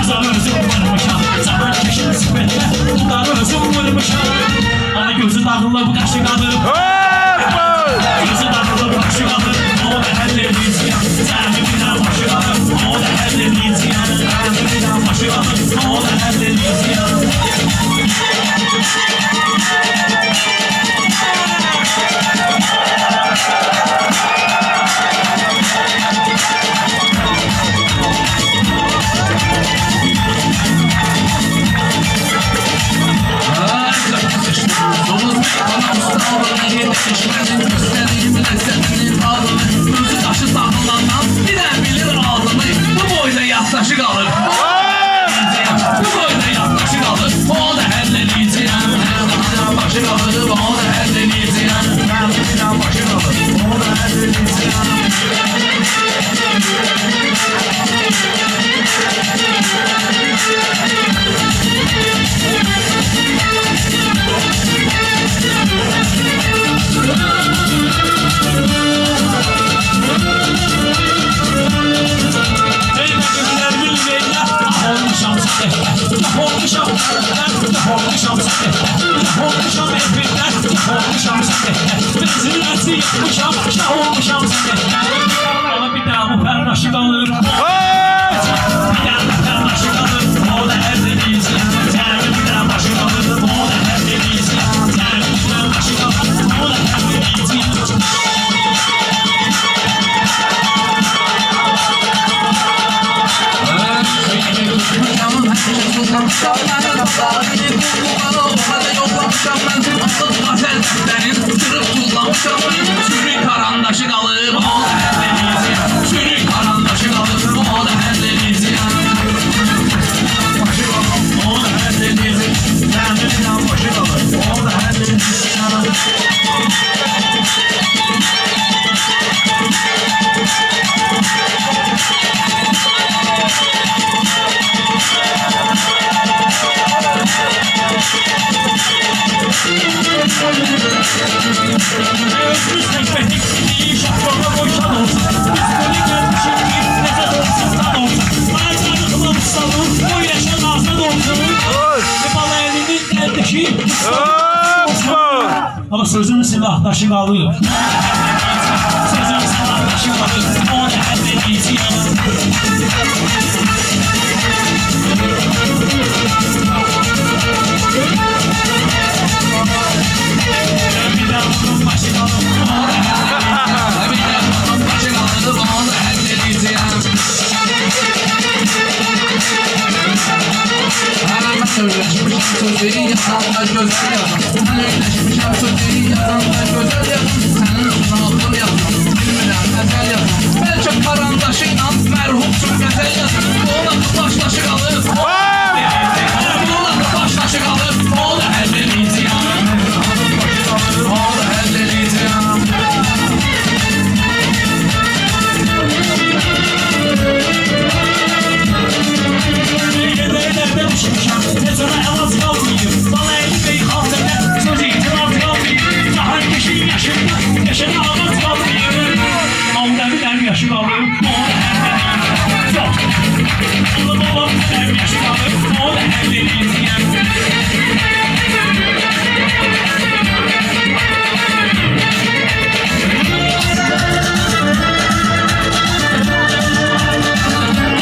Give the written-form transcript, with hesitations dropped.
Yazar özüm vurmuşam, zaman keşin sifette, tutar özüm vurmuşam. Ana gözü dağılı bu kaşı kalır. Gözü dağılı bu kaşı kalır. O da elleriniz yan, zəhmimlə başı kalır. O da elleriniz yan, zəhmimlə başı kalır. O da elleriniz yan. Yaklaşık alır. Bu boyda yaklaşık alır. O da elleneceğim. Başık alır. O da elleneceğim. Başık alır. O da elleneceğim. Ama bir daha bu pernaşı kalır. Bir daha bu pernaşı kalır. O da elleriniz yan. Zəhmimlə başı kalır. O da elleriniz yan. Zəhmimlə başı kalır. O da elleriniz yan. Sürü karandaşı kalır. O da elleriniz yan. Sürü karandaşı kalır. O da elleriniz yan. Başı kalır. O da elleriniz yan. Zəhmimlə başı kalır. O da elleriniz yan. Özümüz tekbetik, iyi şahkorla boşan olsun. Üstüne gelmişim bir nefes olsun, tan olsun. Ayakları kılamışsalım, o yaşan ağzına dolsun. Bala elinin eldeki olsun. Ama sözün silahdaşı kalır. Sözün silahdaşı kalır. O da elleriniz yan. Sözleri yazanda güzel yazın. Öyle sözleri yazanda güzel yazın. Senin sınavları yazın. Bilmeden güzel yazın. Belki karandaşıyla merhumsun güzel yazın. Ona başlaşı kalır. Ona başlaşı kalır. O da elleriniz yan. O da elleriniz yan. Yaşı kalır, o da elleriniz.